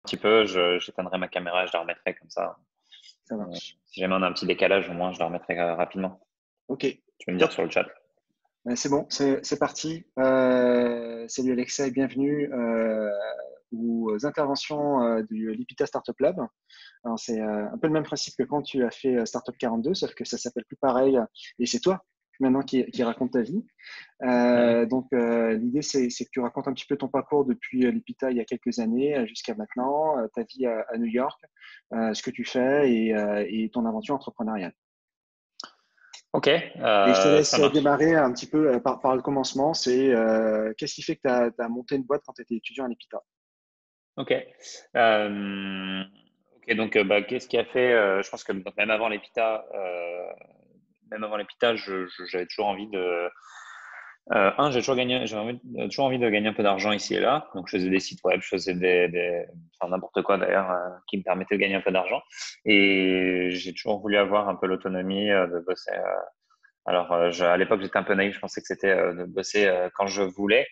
petit peu, j'éteindrai ma caméra, je la remettrai comme ça. Ça marche. Si jamais on a un petit décalage, au moins, je la remettrai rapidement. Ok, Tu peux me dire top. sur le chat. C'est bon, c'est parti. Salut Alexa et bienvenue aux interventions du Lipita Startup Lab. Alors, c'est un peu le même principe que quand tu as fait Startup 42, sauf que ça s'appelle plus pareil et c'est toi maintenant qui raconte ta vie. L'idée, c'est que tu racontes un petit peu ton parcours depuis Lipita il y a quelques années jusqu'à maintenant, ta vie à New York, ce que tu fais et ton aventure entrepreneuriale. Ok, Et je te laisse ça marche. démarrer un petit peu par le commencement. C'est qu'est-ce qui fait que tu as monté une boîte quand tu étais étudiant à l'EPITA? Ok. Ok, donc qu'est-ce qui a fait je pense que donc, même avant l'EPITA, j'avais toujours envie de toujours envie de gagner un peu d'argent ici et là. Donc, je faisais des sites web, je faisais enfin, n'importe quoi d'ailleurs, qui me permettait de gagner un peu d'argent. Et j'ai toujours voulu avoir un peu l'autonomie de bosser. Alors, à l'époque, j'étais un peu naïf. Je pensais que c'était de bosser quand je voulais.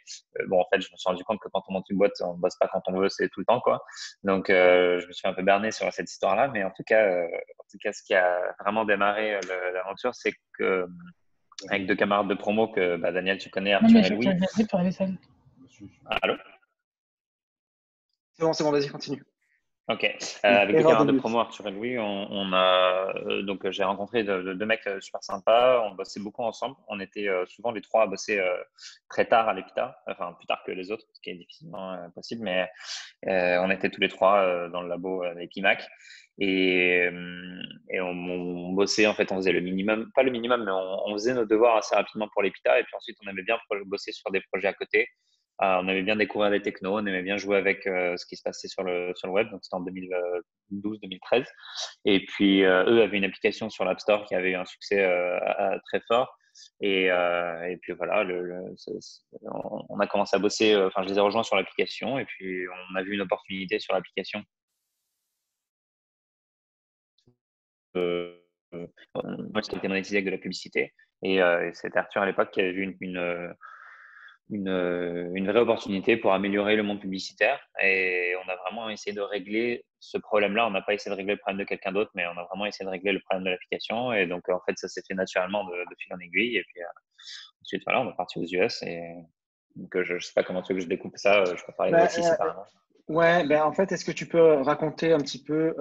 Bon, en fait, je me suis rendu compte que quand on monte une boîte, on bosse pas quand on veut, c'est tout le temps, quoi. Donc, je me suis un peu berné sur cette histoire-là. Mais en tout cas, ce qui a vraiment démarré l'aventure, c'est que avec deux camarades de promo que Daniel, tu connais, Non, Arthur mais et Louis. j'arrive par les messages. Allô? C'est bon, vas-y, continue. Ok. Ouais, Avec deux erreur de camarades de mute. promo, Arthur et Louis, on a donc j'ai rencontré deux mecs super sympas. On bossait beaucoup ensemble. On était souvent les trois à bosser très tard à l'EPITA, enfin plus tard que les autres, ce qui est difficilement possible, mais on était tous les trois dans le labo avec IMAC et on bossait en fait, on faisait le minimum, pas le minimum, mais on faisait nos devoirs assez rapidement pour l'EPITA et puis ensuite on aimait bien bosser sur des projets à côté. On aimait bien découvrir des technos, on aimait bien jouer avec ce qui se passait sur le web, donc c'était en 2012-2013. Et puis eux avaient une application sur l'App Store qui avait eu un succès très fort. Et puis voilà, on a commencé à bosser, enfin je les ai rejoints sur l'application et puis on a vu une opportunité sur l'application. Euh, Moi, c'était monétisé avec de la publicité. Et c'était Arthur à l'époque qui avait vu une vraie opportunité pour améliorer le monde publicitaire. Et on a vraiment essayé de régler ce problème-là. On n'a pas essayé de régler le problème de quelqu'un d'autre, mais on a vraiment essayé de régler le problème de l'application. Et donc, en fait, ça s'est fait naturellement de fil en aiguille. Et puis, ensuite, voilà, on est parti aux US. Et donc, je ne sais pas comment tu veux que je découpe ça. Je peux parler de Bah, voici séparément. ouais, ben en fait, est-ce que tu peux raconter un petit peu,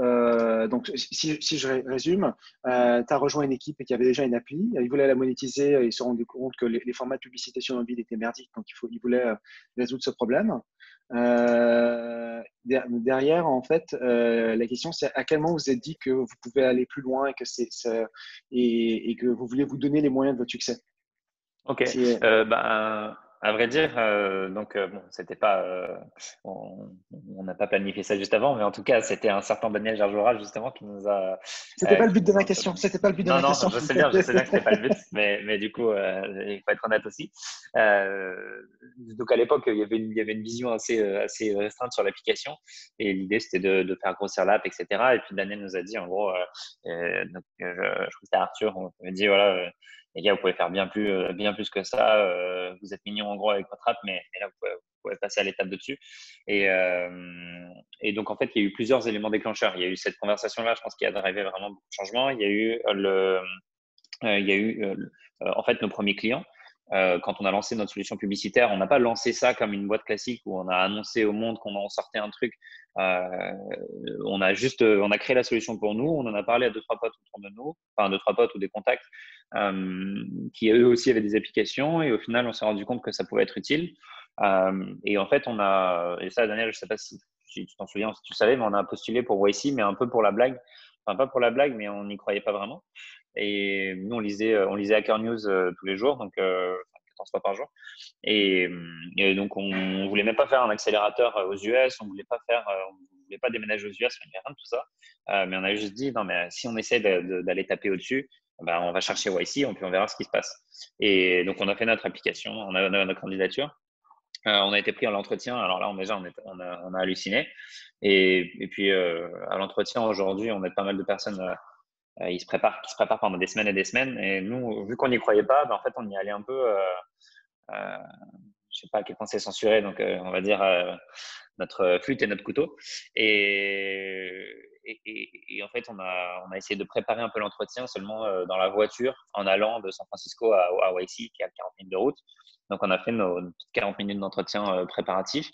donc si je résume, tu as rejoint une équipe qui avait déjà une appli, ils voulaient la monétiser, ils se sont rendus compte que les formats de publicité sur mobile étaient merdiques, donc ils voulaient résoudre ce problème. Derrière, en fait, la question c'est à quel moment vous vous êtes dit que vous pouvez aller plus loin et que et que vous voulez vous donner les moyens de votre succès. Ok. C'est À vrai dire, bon, c'était pas, on n'a pas planifié ça juste avant, mais en tout cas, c'était un certain Daniel Gergerat justement C'était pas le qui but de nous ma a un peu. question. C'était pas le but de Non, ma non, question. je sais bien que c'était pas le but, mais du coup, il faut être honnête aussi. Donc à l'époque, il y avait une vision assez restreinte sur l'application, et l'idée c'était de faire grossir l'app, etc. Et puis Daniel nous a dit, en gros, je crois que c'était Arthur, on m'a dit voilà. Les gars, vous pouvez faire bien plus que ça. Vous êtes mignons en gros avec votre app, mais là, vous pouvez passer à l'étape de dessus. Et donc, en fait, il y a eu plusieurs éléments déclencheurs. Il y a eu cette conversation-là, je pense, qui a drivé vraiment beaucoup de changements. Il y a eu en fait nos premiers clients. Quand on a lancé notre solution publicitaire, on n'a pas lancé ça comme une boîte classique où on a annoncé au monde qu'on en sortait un truc. Euh, on a créé la solution pour nous, on en a parlé à deux, trois potes autour de nous, enfin deux, trois potes ou des contacts qui eux aussi avaient des applications et au final, on s'est rendu compte que ça pouvait être utile. Et en fait, et ça, Daniel, je sais pas si tu t'en souviens, si tu savais, mais on a postulé pour YC, mais un peu pour la blague. Enfin, pas pour la blague, mais on n'y croyait pas vraiment. Et nous, on lisait Hacker News tous les jours, donc 14 fois par jour. Et donc, on voulait même pas faire un accélérateur aux US, on voulait pas déménager aux US, on voulait rien de tout ça. Mais on a juste dit, non, mais si on essaie d'aller taper au-dessus, ben, on va chercher YC, puis on verra ce qui se passe. Et donc, on a fait notre application, on a notre candidature. On a été pris à l'entretien. Alors là, déjà, on a halluciné. Et puis, à l'entretien, aujourd'hui, on a pas mal de personnes qui se préparent pendant des semaines et des semaines. Et nous, vu qu'on n'y croyait pas, ben, en fait, on y allait un peu, je sais pas à quel point c'est censuré, donc on va dire notre flûte et notre couteau. Et en fait, on a essayé de préparer un peu l'entretien seulement dans la voiture en allant de San Francisco à YC, qui est à 40 minutes de route. Donc, on a fait nos 40 minutes d'entretien préparatif.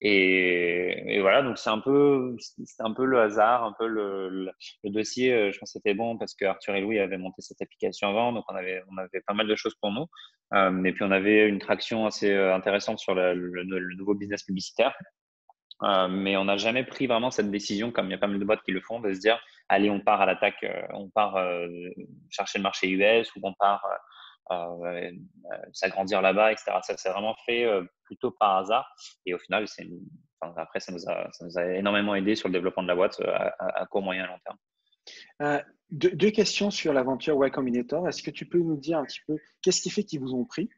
Et voilà, donc c'était un peu le hasard, un peu le dossier. Je pense que c'était bon parce que Arthur et Louis avaient monté cette application avant. Donc, on avait pas mal de choses pour nous. Et puis, on avait une traction assez intéressante sur le nouveau business publicitaire. Mais on n'a jamais pris vraiment cette décision, comme il y a pas mal de boîtes qui le font, de se dire, allez, on part à l'attaque, on part chercher le marché US ou on part s'agrandir là-bas, etc. Ça s'est vraiment fait plutôt par hasard. Et au final, après, ça nous a énormément aidé sur le développement de la boîte à court, moyen et long terme. Deux questions sur l'aventure Y Combinator. Est-ce que tu peux nous dire un petit peu qu'est-ce qui fait qu'ils vous ont pris?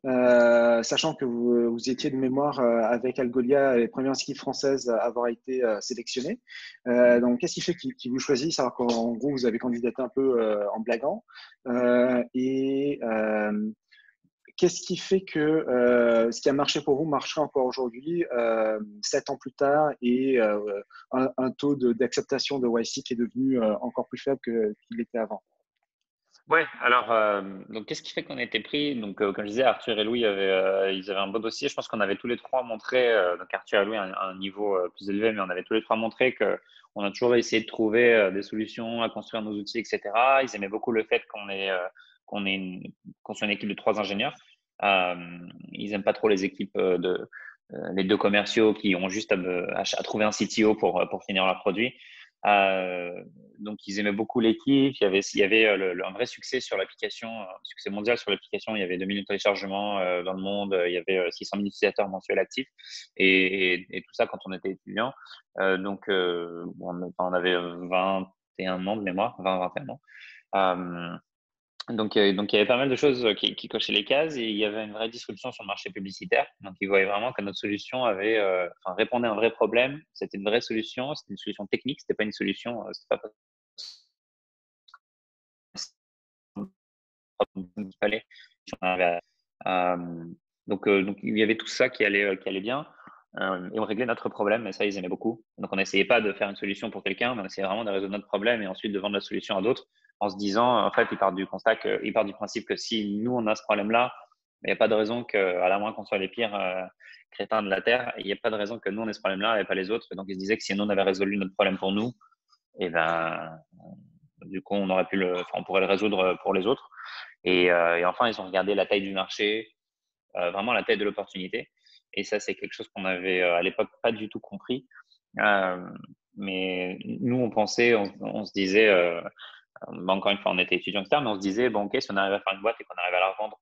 Sachant que vous étiez de mémoire avec Algolia les premières équipes françaises à avoir été sélectionnées. Donc, qu'est-ce qui fait qu'ils vous choisissent alors qu'en gros, vous avez candidaté un peu en blaguant et qu'est-ce qui fait que ce qui a marché pour vous marcherait encore aujourd'hui, 7 ans plus tard, et un taux d'acceptation de YC qui est devenu encore plus faible qu'il était avant? Ouais, alors, donc qu'est-ce qui fait qu'on a été pris? Donc, comme je disais, Arthur et Louis ils avaient un beau dossier. Je pense qu'on avait tous les trois montré, donc Arthur et Louis à un niveau plus élevé, mais on avait tous les trois montré que on a toujours essayé de trouver des solutions à construire nos outils, etc. Ils aimaient beaucoup le fait qu'on soit une équipe de 3 ingénieurs. Euh, Ils aiment pas trop les équipes les 2 commerciaux qui ont juste à trouver un CTO pour finir leur produit. Euh, donc, ils aimaient beaucoup l'équipe. Il y avait un vrai succès sur l'application, un succès mondial sur l'application. Il y avait 2 millions de téléchargements dans le monde. Il y avait 600 000 utilisateurs mensuels actifs. Et tout ça quand on était étudiant. On avait 21 ans de mémoire, 20-21 ans. Donc, il y avait pas mal de choses qui cochaient les cases et il y avait une vraie disruption sur le marché publicitaire. Donc, ils voyaient vraiment que notre solution répondait à un vrai problème. C'était une vraie solution. C'était une solution technique. C'était pas une solution. C'était pas qu'il fallait. Euh, donc, il y avait tout ça qui allait bien. Et on réglait notre problème, et ça, ils aimaient beaucoup. Donc, on n'essayait pas de faire une solution pour quelqu'un, mais on essayait vraiment de résoudre notre problème et ensuite de vendre la solution à d'autres en se disant, en fait, ils partent du principe que si nous, on a ce problème-là, il n'y a pas de raison à la moins qu'on soit les pires crétins de la Terre, il n'y a pas de raison que nous, on ait ce problème-là et pas les autres. Donc, ils se disaient que si nous, on avait résolu notre problème pour nous, et ben, du coup, on pourrait le résoudre pour les autres. Et enfin, ils ont regardé la taille du marché, vraiment la taille de l'opportunité. Et ça, c'est quelque chose qu'on avait à l'époque pas du tout compris. Euh, mais nous, on pensait, on se disait, encore une fois, on était étudiants, etc., mais on se disait, bon, ok, si on arrive à faire une boîte et qu'on arrive à la revendre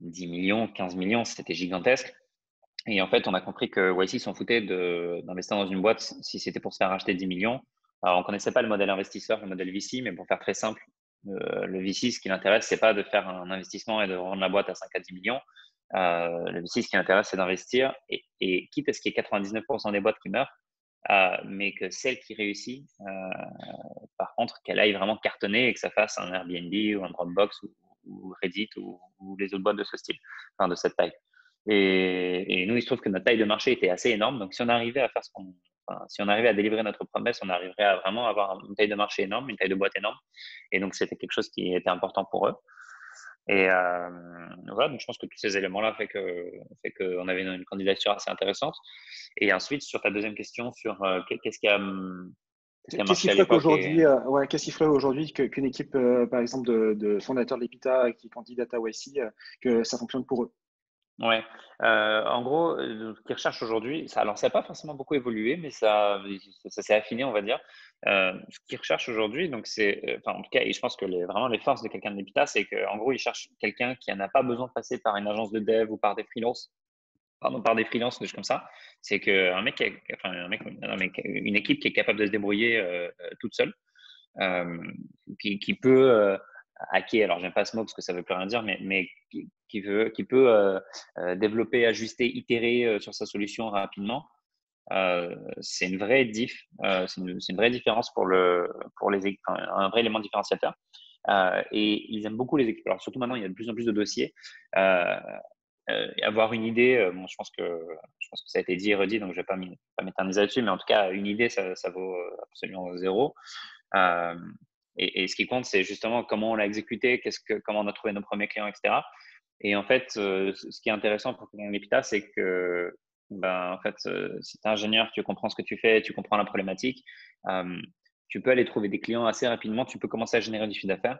10 millions, 15 millions, c'était gigantesque. Et en fait, on a compris que YC s'en foutait d'investir dans une boîte si c'était pour se faire acheter 10 millions. Alors, on connaissait pas le modèle investisseur, le modèle VC, mais pour faire très simple, le VC, ce qui l'intéresse, c'est pas de faire un investissement et de vendre la boîte à 5 à 10 millions. Le VC, ce qui l'intéresse, c'est d'investir et quitte à ce qu'il y ait 99% des boîtes qui meurent, mais que celle qui réussit, par contre, qu'elle aille vraiment cartonner et que ça fasse un Airbnb ou un Dropbox ou Reddit ou les autres boîtes de ce style, enfin de cette taille. Et nous, il se trouve que notre taille de marché était assez énorme. Donc, si on arrivait à faire si on arrivait à délivrer notre promesse, on arriverait à vraiment avoir une taille de marché énorme, une taille de boîte énorme. Et donc, c'était quelque chose qui était important pour eux. Et voilà, donc je pense que tous ces éléments-là fait qu'on avait une candidature assez intéressante. Et ensuite, sur ta deuxième question sur qu'est-ce qui a Qu'est-ce qui marché à ferait l'époque qu'aujourd'hui, qu'est-ce qui ferait aujourd'hui qu'une équipe, par exemple, de fondateurs de l'EPITA qui candidate à YC, que ça fonctionne pour eux? Ouais. En gros, ce qu'ils recherchent aujourd'hui, alors ça n'a pas forcément beaucoup évolué, mais ça s'est affiné, on va dire. Ce qu'ils recherchent aujourd'hui, donc en tout cas, et je pense que vraiment les forces de quelqu'un de l'EPITA, c'est qu'en gros, ils cherchent quelqu'un qui n'a pas besoin de passer par une agence de dev ou par des freelances, par des freelances, des choses comme ça. C'est qu'un mec, une équipe qui est capable de se débrouiller toute seule, euh, qui peut hacker, alors j'aime pas ce mot parce que ça veut plus rien dire, mais qui peut développer, ajuster, itérer sur sa solution rapidement. C'est une vraie c'est une vraie différence pour les équipes, un vrai élément différenciateur. Et ils aiment beaucoup les équipes. Alors surtout maintenant, il y a de plus en plus de dossiers. avoir une idée, bon, je pense que ça a été dit et redit, donc je ne vais pas m'éterniser là-dessus, mais en tout cas, une idée, ça vaut absolument zéro. Et ce qui compte, c'est justement comment on l'a exécuté, comment on a trouvé nos premiers clients, etc. Et en fait, ce qui est intéressant pour l'EPITA, c'est que en fait, si tu es ingénieur, tu comprends ce que tu fais, tu comprends la problématique, tu peux aller trouver des clients assez rapidement, tu peux commencer à générer du chiffre d'affaires.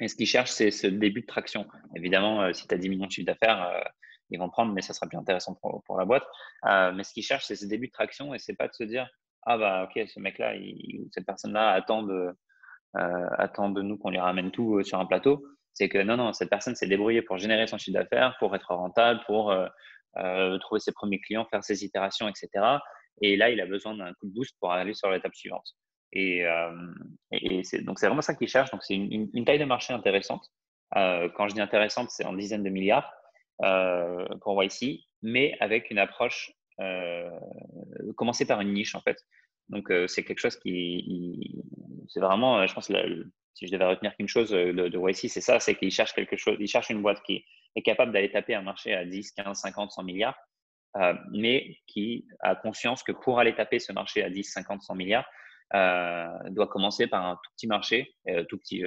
Et ce qu'ils cherchent, c'est ce début de traction. Évidemment, si tu as 10 millions de chiffre d'affaires, ils vont prendre, mais ça sera plus intéressant pour la boîte. Mais ce qu'ils cherchent, c'est ce début de traction et c'est pas de se dire, ah bah ok, ce mec-là, cette personne-là attend de nous qu'on lui ramène tout sur un plateau. C'est que non, cette personne s'est débrouillée pour générer son chiffre d'affaires, pour être rentable, pour trouver ses premiers clients, faire ses itérations, etc. Et là, il a besoin d'un coup de boost pour aller sur l'étape suivante. Donc, c'est vraiment ça qu'ils cherchent. Donc, c'est une taille de marché intéressante. Quand je dis intéressante, c'est en dizaines de milliards pour YC, mais avec une approche commencer par une niche, en fait. Donc, c'est quelque chose c'est vraiment, je pense, si je devais retenir qu'une chose de YC, c'est ça, c'est qu'ils cherchent quelque chose, ils cherchent une boîte qui est capable d'aller taper un marché à 10, 15, 50, 100 milliards, mais qui a conscience que pour aller taper ce marché à 10, 50, 100 milliards, doit commencer par un tout petit marché, tout petit,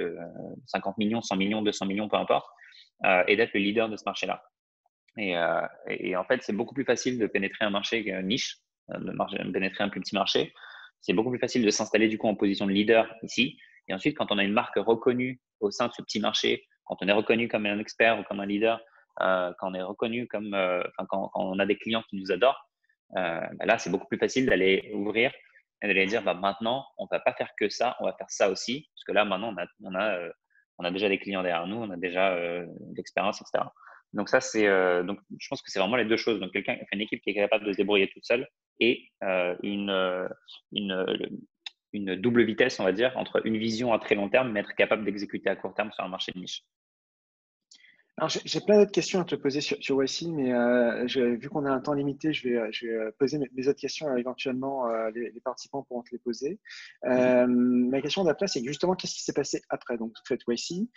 50 millions, 100 millions, 200 millions, peu importe, et d'être le leader de ce marché-là. Et en fait, c'est beaucoup plus facile de pénétrer un marché niche, de pénétrer un plus petit marché. C'est beaucoup plus facile de s'installer du coup en position de leader ici. Et ensuite, quand on a une marque reconnue au sein de ce petit marché, quand on est reconnu comme un expert ou comme un leader, quand on est reconnu comme, quand on a des clients qui nous adorent, là, c'est beaucoup plus facile d'aller ouvrir et d'aller dire, maintenant, on va pas faire que ça, on va faire ça aussi. Parce que là, maintenant, on a déjà des clients derrière nous, on a déjà l'expérience, etc. Donc ça, donc je pense que c'est vraiment les deux choses. Donc une équipe qui est capable de se débrouiller toute seule et une double vitesse, on va dire, entre une vision à très long terme, mais être capable d'exécuter à court terme sur un marché de niche. Alors, j'ai plein d'autres questions à te poser sur YC, mais vu qu'on a un temps limité, je vais poser mes autres questions. Éventuellement, les participants pourront te les poser. Ma question d'après, c'est justement qu'est-ce qui s'est passé après? Donc, vous faites YC,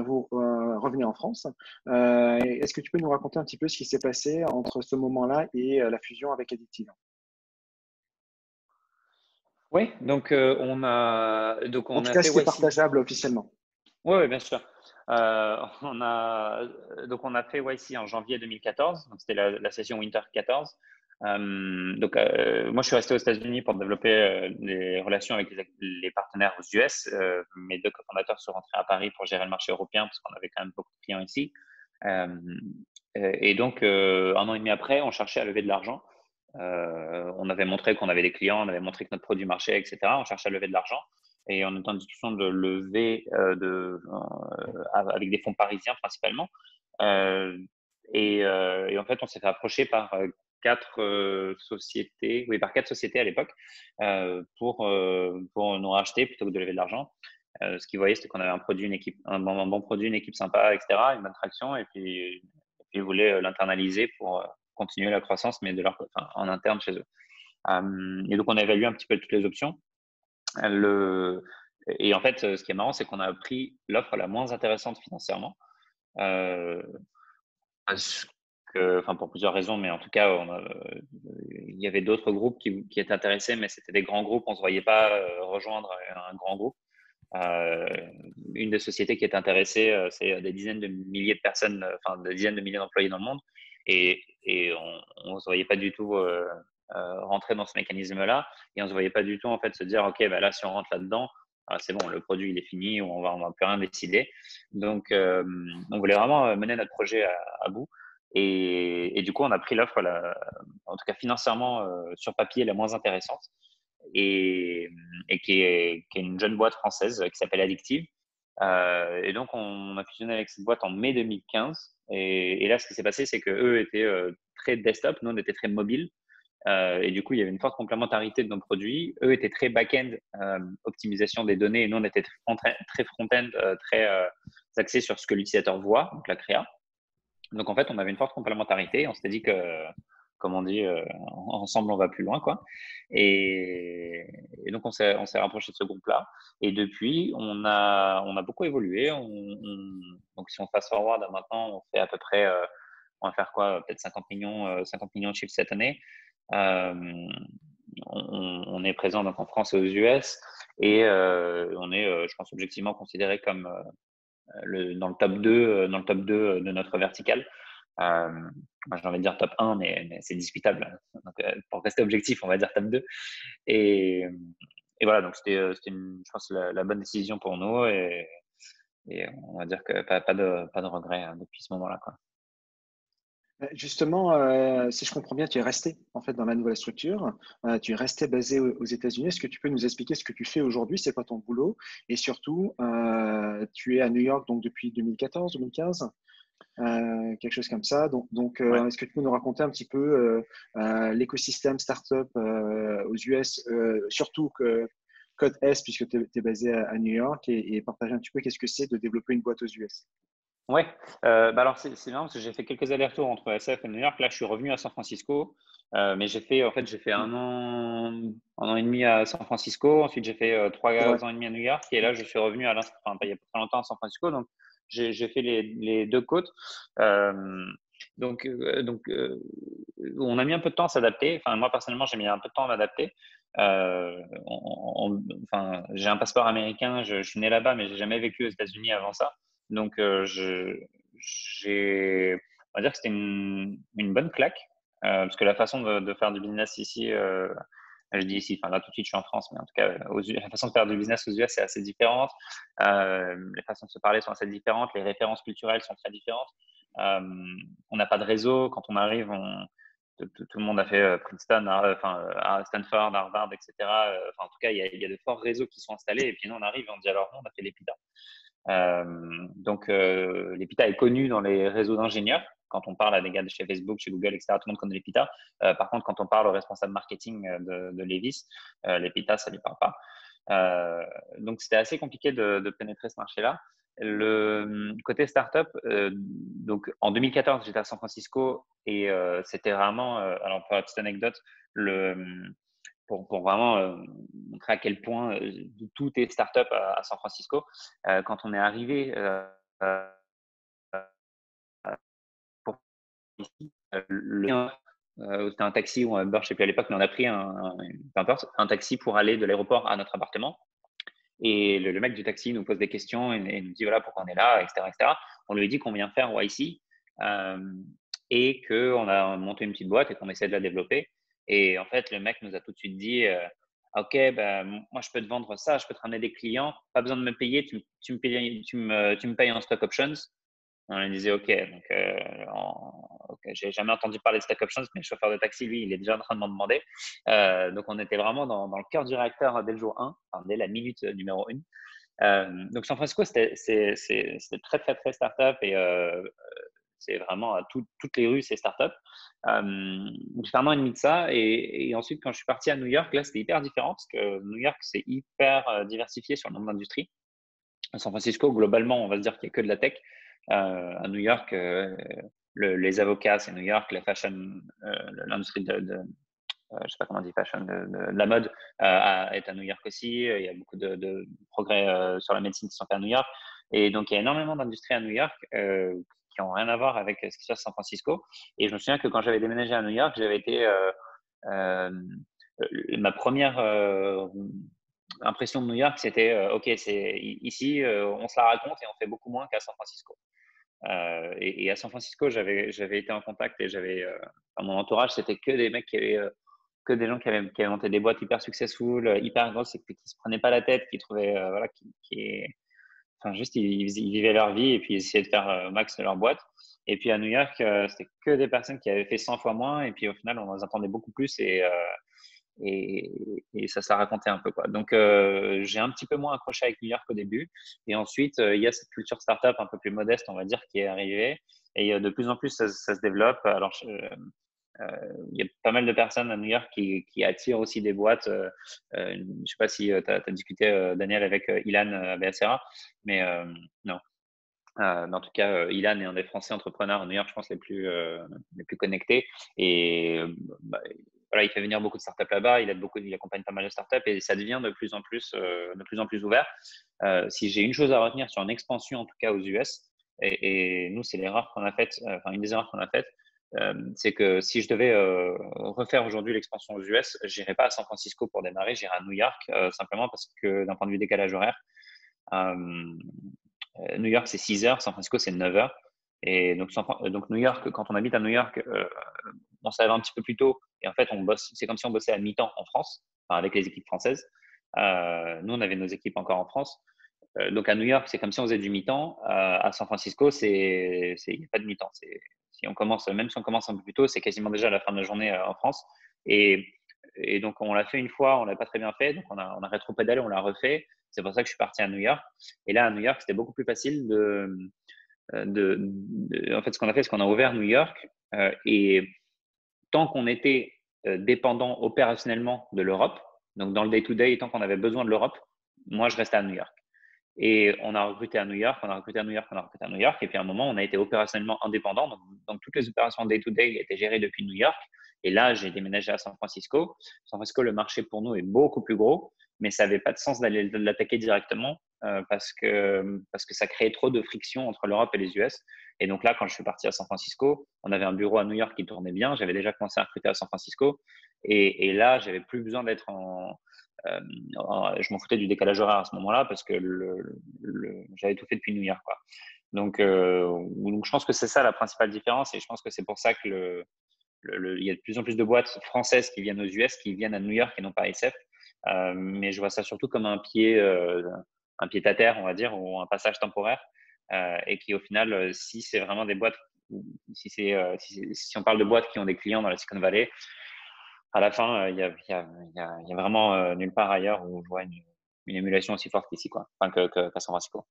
vous revenez en France. Est-ce que tu peux nous raconter un petit peu ce qui s'est passé entre ce moment-là et la fusion avec Addictive? Oui, donc on a En tout fait cas, ce qui est YC. partageable officiellement. Oui, bien sûr. On a fait YC en janvier 2014, donc c'était la session Winter 14. Moi, je suis resté aux États-Unis pour développer les relations avec les partenaires aux US. Mes deux cofondateurs sont rentrés à Paris pour gérer le marché européen parce qu'on avait quand même beaucoup de clients ici. Et donc, un an et demi après, on cherchait à lever de l'argent. On avait montré qu'on avait des clients, on avait montré que notre produit marchait, etc. On cherchait à lever de l'argent. Et on est en discussion de lever avec des fonds parisiens principalement. Et en fait, on s'est fait approcher par quatre sociétés à l'époque pour nous racheter plutôt que de lever de l'argent. Ce qu'ils voyaient, c'était qu'on avait un produit, une équipe, un bon produit, une équipe sympa, etc., une bonne traction, et puis ils voulaient l'internaliser pour continuer la croissance, mais en interne chez eux. Et donc, on a évalué un petit peu toutes les options. Et en fait, ce qui est marrant, c'est qu'on a pris l'offre la moins intéressante financièrement. Parce pour plusieurs raisons, mais en tout cas, il y avait d'autres groupes qui étaient intéressés, mais c'était des grands groupes. On ne se voyait pas rejoindre un grand groupe. Une des sociétés qui est intéressée, c'est des dizaines de milliers de personnes, des dizaines de milliers d'employés dans le monde. Et on ne se voyait pas du tout rentrer dans ce mécanisme-là. Et on ne se voyait pas du tout en fait se dire, OK, là, si on rentre là-dedans, c'est bon, le produit il est fini, on va plus rien décider. Donc, on voulait vraiment mener notre projet à bout. Et du coup, on a pris l'offre, en tout cas financièrement, sur papier, la moins intéressante. Et qui est une jeune boîte française qui s'appelle Addictive. Et donc, on a fusionné avec cette boîte en mai 2015. Et là, ce qui s'est passé, c'est qu'eux étaient très desktop, nous, on était très mobile. Et du coup, il y avait une forte complémentarité de nos produits. Eux étaient très back-end, optimisation des données, et nous, on était très front-end, très axé sur ce que l'utilisateur voit, donc la créa. Donc, en fait, on avait une forte complémentarité. On s'était dit que, comme on dit, ensemble, on va plus loin, quoi. Et donc, on s'est rapproché de ce groupe-là. Et depuis, on a beaucoup évolué. Donc, si on fast forward à maintenant, on fait à peu près on va faire quoi? Peut-être 50 millions de chiffres cette année. On est présent donc en France et aux US et on est, je pense, objectivement considéré comme dans le top 2 de notre verticale. Moi, j'ai envie de dire top 1, mais c'est discutable. Donc, pour rester objectif, on va dire top 2. Et, et voilà, donc c'était je pense, la bonne décision pour nous. Et on va dire que pas de regrets depuis ce moment-là, quoi. Justement, si je comprends bien, tu es resté en fait dans la nouvelle structure. Tu es resté basé aux États-Unis. Est-ce que tu peux nous expliquer ce que tu fais aujourd'hui? C'est quoi ton boulot? Et surtout, tu es à New York donc depuis 2014, 2015, quelque chose comme ça. Ouais. Est-ce que tu peux nous raconter un petit peu l'écosystème startup aux US, surtout que Code S, puisque tu es basé à New York, et partager un petit peu qu'est-ce que c'est de développer une boîte aux US? Ouais, bah alors c'est marrant parce que j'ai fait quelques allers-retours entre SF et New York. Là, je suis revenu à San Francisco, mais j'ai fait un an et demi à San Francisco. Ensuite, j'ai fait C'est vrai. 3 ans et demi à New York, et là, je suis revenu enfin, il y a pas très longtemps à San Francisco. Donc, j'ai fait les deux côtes. Euh, donc, on a mis un peu de temps à s'adapter. Enfin, moi personnellement, j'ai mis un peu de temps à m'adapter. Enfin, j'ai un passeport américain, je suis né là-bas, mais j'ai jamais vécu aux États-Unis avant ça. Donc, on va dire que c'était une bonne claque, parce que la façon de faire du business ici, je dis ici, enfin là tout de suite je suis en France, mais en tout cas, la façon de faire du business aux US c'est assez différente. Les façons de se parler sont assez différentes, les références culturelles sont très différentes. Euh, on n'a pas de réseau. Quand on arrive, tout le monde a fait Princeton, Stanford, Harvard, etc. Enfin, en tout cas, il y a de forts réseaux qui sont installés. Et puis nous, on arrive et on dit alors, nous, on a fait l'EPITA. L'EPITA est connu dans les réseaux d'ingénieurs. Quand on parle à des gars de chez Facebook, chez Google, etc., tout le monde connaît l'EPITA. Par contre, quand on parle au responsable marketing de Levi's, l'EPITA, ça ne lui parle pas. Donc, c'était assez compliqué de pénétrer ce marché-là. Le côté startup, donc en 2014, j'étais à San Francisco et c'était vraiment, alors pour la petite anecdote, pour vraiment montrer à quel point tout est startup à San Francisco. Quand on est arrivé euh, pour ici, c'était un taxi ou un Uber, je ne sais plus à l'époque, mais on a pris peu importe, un taxi pour aller de l'aéroport à notre appartement. Et le mec du taxi nous pose des questions et nous dit voilà pourquoi on est là, etc., etc. On lui dit qu'on vient faire YC et qu'on a monté une petite boîte et qu'on essaie de la développer. Et en fait, le mec nous a tout de suite dit ok, ben, moi je peux te vendre ça, je peux te ramener des clients, pas besoin de me payer, tu me payes en stock options. On lui disait OK. Donc, j'ai jamais entendu parler de stock options, mais le chauffeur de taxi, lui, il est déjà en train de m'en demander. Donc, on était vraiment dans le cœur du réacteur dès le jour 1, enfin, dès la minute numéro 1. Donc, San Francisco, c'était très, très, très startup et c'est vraiment toutes les rues, c'est startup. J'ai fait un an et demi de ça et ensuite, quand je suis parti à New York, là, c'était hyper différent parce que New York, c'est hyper diversifié sur le nombre d'industries. À San Francisco, globalement, on va se dire qu'il n'y a que de la tech. À New York, les avocats, c'est New York, la fashion, l'industrie je sais pas comment on dit fashion, de la mode est à New York aussi. Il y a beaucoup de progrès sur la médecine qui sont faits à New York. Et donc, il y a énormément d'industries à New York qui n'ont rien à voir avec ce qui se passe à San Francisco. Et je me souviens que quand j'avais déménagé à New York, j'avais été euh, ma première impression de New York, c'était OK, c'est ici, on se la raconte et on fait beaucoup moins qu'à San Francisco. Et à San Francisco, j'avais été en contact et dans mon entourage, c'était que des mecs que des gens qui avaient monté des boîtes hyper successful, hyper grosses et qui se prenaient pas la tête, qui trouvaient, voilà, enfin, juste, ils vivaient leur vie et puis ils essayaient de faire max de leur boîte. Et puis à New York, c'était que des personnes qui avaient fait 100 fois moins et puis au final, on en attendait beaucoup plus et, et ça se la racontait un peu, quoi. Donc, j'ai un petit peu moins accroché avec New York au début. Et ensuite, il y a cette culture startup un peu plus modeste, on va dire, qui est arrivée. Et de plus en plus, ça se développe. Alors, il y a pas mal de personnes à New York qui attirent aussi des boîtes. Je ne sais pas si tu as discuté, Daniel, avec Ilan Beacera, mais non. Mais en tout cas, Ilan est un des Français entrepreneurs à New York, je pense, les plus connectés. Et bah, voilà, il fait venir beaucoup de startups là-bas. Il accompagne pas mal de startups et ça devient de plus en plus ouvert. Si j'ai une chose à retenir sur une expansion, en tout cas aux US, et nous, c'est l'erreur qu'on a faite, enfin une des erreurs qu'on a faites, c'est que si je devais refaire aujourd'hui l'expansion aux US, j'irais pas à San Francisco pour démarrer, j'irais à New York, simplement parce que d'un point de vue décalage horaire, New York c'est 6 heures, San Francisco c'est 9 heures. Et donc New York, quand on habite à New York, on se lève un petit peu plus tôt. Et en fait, on bosse, c'est comme si on bossait à mi-temps en France, enfin, avec les équipes françaises. Nous, on avait nos équipes encore en France. Donc à New York, c'est comme si on faisait du mi-temps. À San Francisco, il n'y a pas de mi-temps. Si on commence, même si on commence un peu plus tôt, c'est quasiment déjà la fin de la journée en France. Et, et donc on l'a fait une fois, on l'a pas très bien fait, donc on a rétro-pédalé, on l'a refait. C'est pour ça que je suis parti à New York. Et là, à New York, c'était beaucoup plus facile en fait, ce qu'on a fait, c'est qu'on a ouvert New York et tant qu'on était dépendant opérationnellement de l'Europe, donc dans le day-to-day, tant qu'on avait besoin de l'Europe, moi, je restais à New York. Et on a recruté à New York, on a recruté à New York, on a recruté à New York. Et puis à un moment, on a été opérationnellement indépendant. Donc toutes les opérations day-to-day étaient gérées depuis New York. Et là, j'ai déménagé à San Francisco. San Francisco, le marché pour nous est beaucoup plus gros, mais ça n'avait pas de sens d'aller l'attaquer directement parce que ça créait trop de friction entre l'Europe et les US. Et donc là, quand je suis parti à San Francisco, on avait un bureau à New York qui tournait bien. J'avais déjà commencé à recruter à San Francisco. Et là, j'avais plus besoin d'être je m'en foutais du décalage horaire à ce moment-là parce que j'avais tout fait depuis New York, quoi. Donc, je pense que c'est ça la principale différence et je pense que c'est pour ça que il y a de plus en plus de boîtes françaises qui viennent aux US, qui viennent à New York et non pas à SF. Mais je vois ça surtout comme un pied à terre, on va dire, ou un passage temporaire. Et qui, au final, si c'est vraiment des boîtes, si on parle de boîtes qui ont des clients dans la Silicon Valley, à la fin, il y a vraiment nulle part ailleurs où je vois une émulation aussi forte qu'ici, quoi. Enfin, qu'à San Francisco.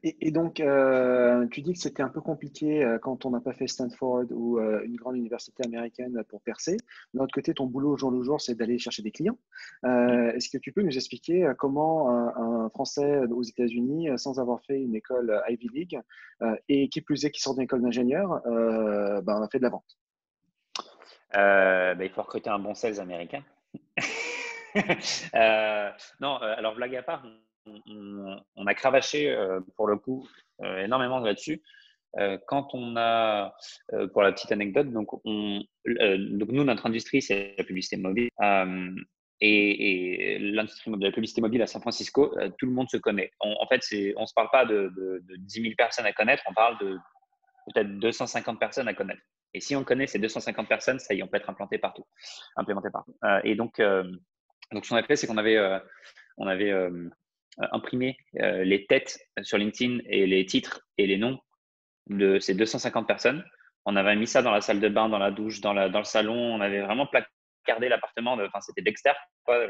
Et donc, tu dis que c'était un peu compliqué quand on n'a pas fait Stanford ou une grande université américaine pour percer. D'un autre côté, ton boulot au jour le jour, c'est d'aller chercher des clients. Est-ce que tu peux nous expliquer comment un Français aux États-Unis, sans avoir fait une école Ivy League, et qui plus est, qui sort d'une école d'ingénieur, a fait de la vente? Il faut recruter un bon sales américain. Non, alors blague à part, on a cravaché pour le coup énormément là-dessus. Quand on a, pour la petite anecdote, donc nous, notre industrie, c'est la publicité mobile. Et l'industrie de la publicité mobile à San Francisco, tout le monde se connaît. En fait, on ne se parle pas de 10 000 personnes à connaître, on parle de peut-être 250 personnes à connaître. Et si on connaît ces 250 personnes, ça y est, on peut être implémenté partout. Donc, ce qu'on a fait, c'est qu'on avait imprimé les têtes sur LinkedIn et les titres et les noms de ces 250 personnes. On avait mis ça dans la salle de bain, dans la douche, dans le salon. On avait vraiment placardé l'appartement. Enfin, c'était Dexter, quoi.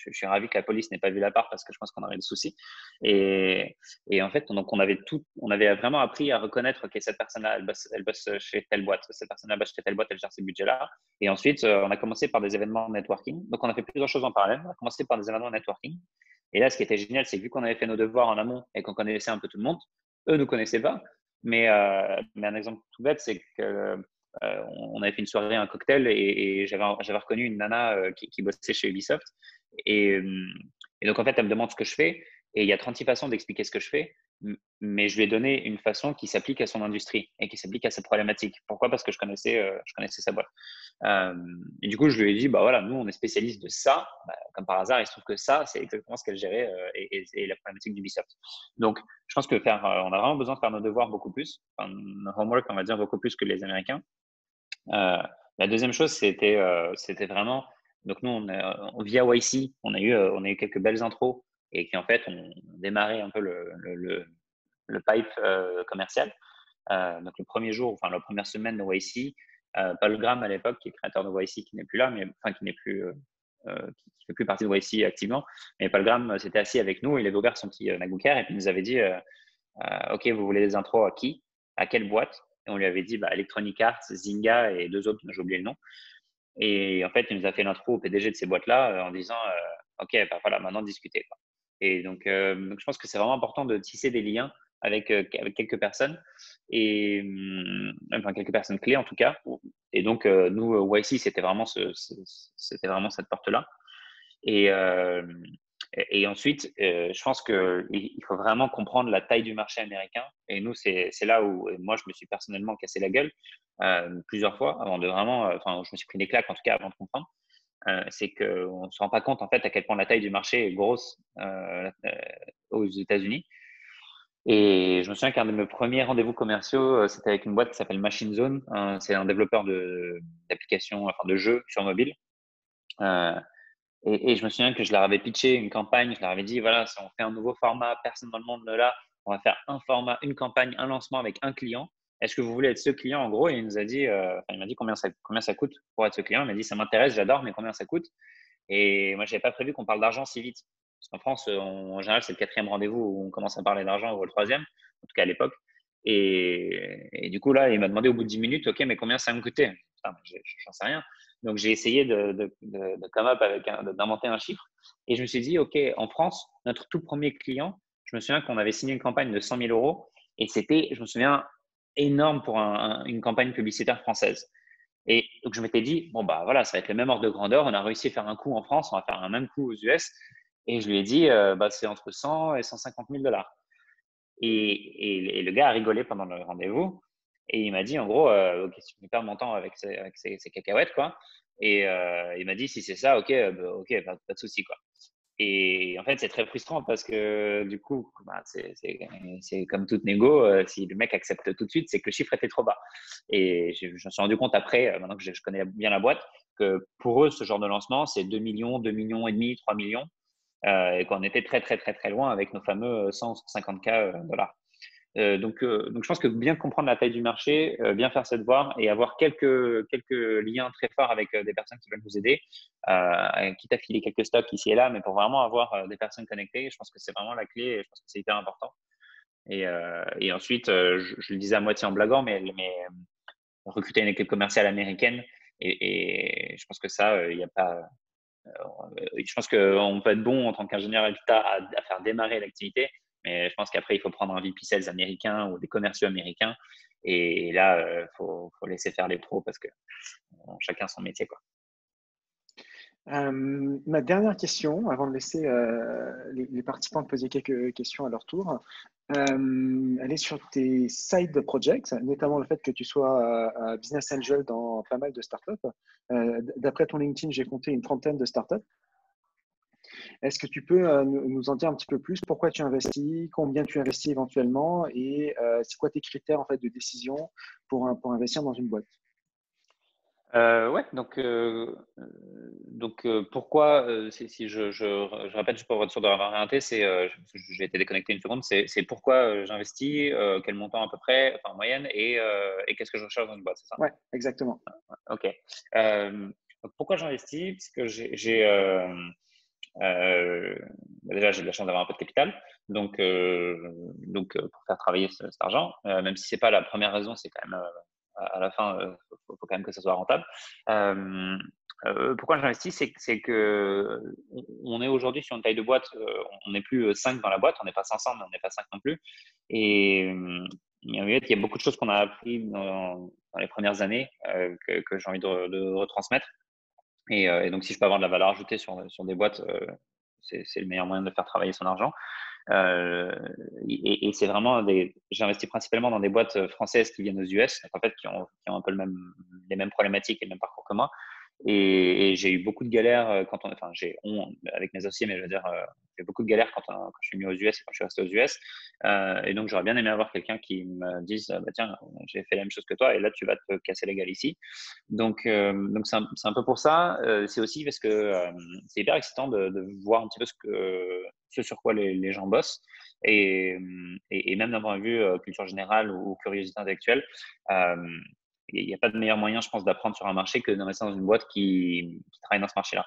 Je suis ravi que la police n'ait pas vu l'appart parce que je pense qu'on aurait des soucis. Et en fait, donc on avait vraiment appris à reconnaître que cette personne-là, elle bosse chez telle boîte. Cette personne-là bosse chez telle boîte, elle gère ces budgets-là. Et ensuite, on a commencé par des événements networking. Donc, on a fait plusieurs choses en parallèle. On a commencé par des événements networking. Et là, ce qui était génial, c'est que vu qu'on avait fait nos devoirs en amont et qu'on connaissait un peu tout le monde, eux ne nous connaissaient pas. Mais un exemple tout bête, c'est que on avait fait une soirée, un cocktail, et j'avais reconnu une nana qui bossait chez Ubisoft. Et, et donc, en fait, elle me demande ce que je fais. Et il y a 36 façons d'expliquer ce que je fais, mais je lui ai donné une façon qui s'applique à son industrie et qui s'applique à sa problématique. Pourquoi? Parce que je connaissais sa boîte. Et du coup, je lui ai dit, bah voilà, nous, on est spécialiste de ça. Bah, comme par hasard, il se trouve que ça, c'est exactement ce qu'elle gérait et la problématique d'Ubisoft. Donc, je pense que on a vraiment besoin de faire nos devoirs beaucoup plus, enfin, nos homework, on va dire, beaucoup plus que les Américains. La deuxième chose, c'était vraiment, donc nous, via YC, on a eu quelques belles intros et qui en fait ont démarré un peu le pipe commercial. Donc le premier jour, enfin la première semaine de YC, Paul Graham à l'époque, qui est créateur de YC, qui n'est plus là, mais enfin qui n'est plus, qui fait plus partie de YC activement. Mais Paul Graham s'était assis avec nous, il avait ouvert son petit MacBook Air et puis il nous avait dit, OK, vous voulez des intros à qui? À quelle boîte? Et on lui avait dit Electronic Arts, Zynga et deux autres, j'ai oublié le nom. Et en fait, il nous a fait l'intro au PDG de ces boîtes-là en disant OK, bah voilà, maintenant discutez, quoi. Et donc, je pense que c'est vraiment important de tisser des liens avec quelques personnes, et enfin quelques personnes clés en tout cas. Et donc, nous, YC, c'était vraiment cette porte-là. Et, Et ensuite, je pense qu'il faut vraiment comprendre la taille du marché américain. Et nous, c'est là où moi, je me suis personnellement cassé la gueule plusieurs fois avant de vraiment, enfin, je me suis pris des claques en tout cas avant de comprendre. C'est qu'on ne se rend pas compte en fait à quel point la taille du marché est grosse aux États-Unis. Et je me souviens qu'un de mes premiers rendez-vous commerciaux, c'était avec une boîte qui s'appelle Machine Zone. C'est un développeur d'applications, enfin de jeux sur mobile. Euh, et je me souviens que je leur avais pitché une campagne. Je leur avais dit, voilà, si on fait un nouveau format, personne dans le monde ne l'a, on va faire un format, une campagne, un lancement avec un client. Est-ce que vous voulez être ce client en gros? Et il nous a dit, il m'a dit combien ça coûte pour être ce client. Il m'a dit, ça m'intéresse, j'adore, mais combien ça coûte? Et moi, je n'avais pas prévu qu'on parle d'argent si vite. Parce qu'en France, en général, c'est le quatrième rendez-vous où on commence à parler d'argent ou le troisième, en tout cas à l'époque. Et du coup, là, il m'a demandé au bout de 10 minutes, OK, mais combien ça va me coûter? Putain, j'en sais rien. Donc, j'ai essayé de come up d'inventer un chiffre. Et je me suis dit, OK, en France, notre tout premier client, je me souviens qu'on avait signé une campagne de 100 000 euros. Et c'était, je me souviens, énorme pour une campagne publicitaire française. Et donc, je m'étais dit, bon, bah voilà, ça va être le même ordre de grandeur. On a réussi à faire un coup en France, on va faire un même coup aux US. Et je lui ai dit, bah, c'est entre 100 et 150 000 dollars. Et le gars a rigolé pendant le rendez-vous. Et il m'a dit, en gros, ok, si tu me perds mon temps avec ces cacahuètes, quoi. Et il m'a dit, si c'est ça, ok, bah, ok, pas de souci, quoi. Et en fait, c'est très frustrant parce que du coup, bah, c'est comme toute négo, si le mec accepte tout de suite, c'est que le chiffre était trop bas. Et je me suis rendu compte après, maintenant que je connais bien la boîte, que pour eux, ce genre de lancement, c'est 2 millions, 2 millions et demi, 3 millions, et qu'on était très, très, très, très loin avec nos fameux 150K dollars. Donc, je pense que bien comprendre la taille du marché, bien faire ses devoirs et avoir quelques liens très forts avec des personnes qui veulent vous aider, quitte à filer quelques stocks ici et là, mais pour vraiment avoir des personnes connectées, je pense que c'est vraiment la clé et je pense que c'est hyper important. Et ensuite, je le disais à moitié en blaguant, mais recruter une équipe commerciale américaine et je pense que ça, il n'y a pas. Je pense qu'on peut être bon en tant qu'ingénieur habitat à faire démarrer l'activité, mais je pense qu'après, il faut prendre un VP Sales américain ou des commerciaux américains. Et là, faut laisser faire les pros parce que chacun son métier, quoi. Ma dernière question, avant de laisser les participants poser quelques questions à leur tour, elle est sur tes side projects, notamment le fait que tu sois business angel dans pas mal de startups. D'après ton LinkedIn, j'ai compté une trentaine de startups. Est-ce que tu peux nous en dire un petit peu plus? Pourquoi tu investis? Combien tu investis éventuellement? Et c'est quoi tes critères en fait, de décision pour investir dans une boîte? Ouais, donc pourquoi, si je répète juste pour être sûr d'avoir orienté, j'ai été déconnecté une seconde, c'est pourquoi j'investis, quel montant à peu près, enfin en moyenne, et qu'est-ce que je recherche dans une boîte, c'est ça? Ouais, exactement. Ok. Donc pourquoi j'investis? Parce que déjà, j'ai de la chance d'avoir un peu de capital, donc pour faire travailler cet argent, même si c'est pas la première raison, c'est quand même à la fin, faut quand même que ça soit rentable. Euh, Pourquoi j'investis, c'est que on est aujourd'hui sur une taille de boîte, on n'est plus 5 dans la boîte, on n'est pas 500, mais on n'est pas 5 non plus. Et en fait, il y a beaucoup de choses qu'on a appris dans les premières années que j'ai envie de retransmettre. Et donc, si je peux avoir de la valeur ajoutée sur des boîtes, c'est le meilleur moyen de faire travailler son argent. Euh, et c'est vraiment j'investis principalement dans des boîtes françaises qui viennent aux US, en fait, qui ont un peu les mêmes problématiques et le même parcours que moi. Et j'ai eu beaucoup de galères enfin, avec mes associés, mais je veux dire, j'ai beaucoup de galères quand je suis mis aux US et quand je suis resté aux US. Et donc, j'aurais bien aimé avoir quelqu'un qui me dise, bah, tiens, j'ai fait la même chose que toi et là, tu vas te casser la gueule ici. Donc c'est un peu pour ça. C'est aussi parce que c'est hyper excitant de voir un petit peu ce sur quoi les gens bossent. Et même d'un point de vue culture générale ou curiosité intellectuelle, euh, il n'y a pas de meilleur moyen, je pense, d'apprendre sur un marché que d'investir dans une boîte qui travaille dans ce marché-là.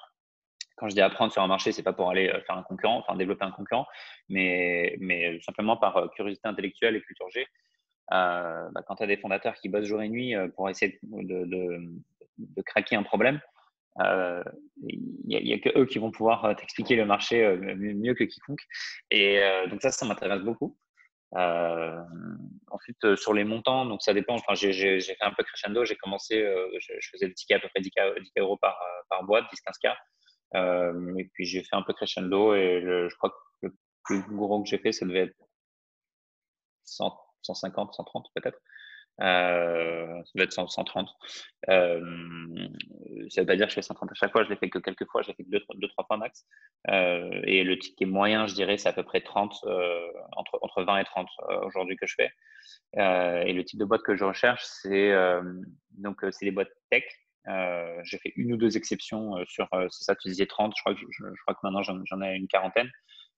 Quand je dis apprendre sur un marché, c'est pas pour aller faire un concurrent, enfin développer un concurrent, mais simplement par curiosité intellectuelle et culture G. Bah, quand tu as des fondateurs qui bossent jour et nuit pour essayer de craquer un problème, il y a que eux qui vont pouvoir t'expliquer le marché mieux que quiconque. Et donc ça m'intéresse beaucoup. Euh, Ensuite, sur les montants, donc ça dépend. Enfin, j'ai fait un peu crescendo. J'ai commencé, je faisais des tickets à peu près 10K euros par boîte, 10-15K. Et puis j'ai fait un peu crescendo et je crois que le plus gros que j'ai fait, ça devait être 100, 150, 130 peut-être. Ça devait être 100, 130. Ça veut pas dire que je fais 130 à chaque fois, je l'ai fait que quelques fois, je l'ai fait que deux, trois fois max. Et le ticket moyen, je dirais, c'est à peu près 30, entre 20 et 30 aujourd'hui que je fais. Et le type de boîte que je recherche, c'est les boîtes tech. J'ai fait une ou deux exceptions c'est ça, tu disais 30, je crois que maintenant j'en ai une quarantaine.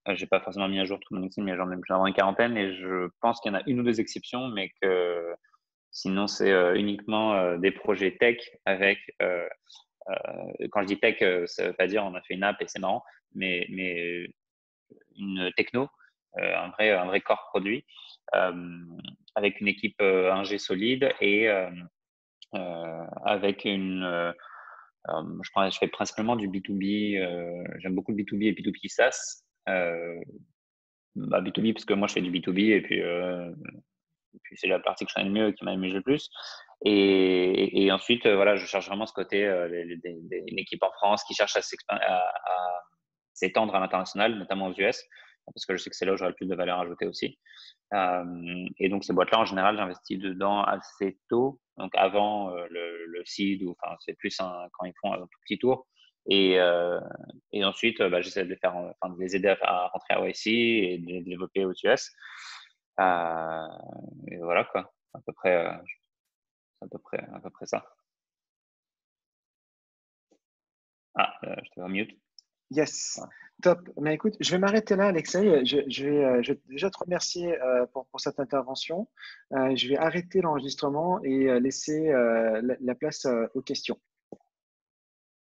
J'ai pas forcément mis à jour tout mon LinkedIn, mais j'en ai une quarantaine et je pense qu'il y en a une ou deux exceptions, mais que sinon c'est uniquement des projets tech avec, quand je dis tech, ça veut pas dire on a fait une app et c'est marrant, mais une techno, un vrai corps produit, avec une équipe ingé solide et avec je fais principalement du B2B. J'aime beaucoup le B2B et B2B SaaS. B2B parce que moi je fais du B2B et puis c'est la partie que je connais le mieux et qui m'amuse le plus. Et ensuite, voilà, je cherche vraiment ce côté, une équipe en France qui cherche à s'étendre à l'international, notamment aux US, parce que je sais que c'est là où j'aurai le plus de valeur ajoutée aussi. Et donc, ces boîtes-là, en général, j'investis dedans assez tôt, donc avant le seed, ou enfin, c'est plus quand ils font un tout petit tour. Et ensuite, j'essaie de de les aider à rentrer à YC et de les développer aux US. Et voilà, quoi. À peu près ça. Je te mets en mute. Yes, Voilà. top. Mais écoute, je vais m'arrêter là, Alexei. Je vais déjà te remercier pour cette intervention. Je vais arrêter l'enregistrement et laisser la place aux questions.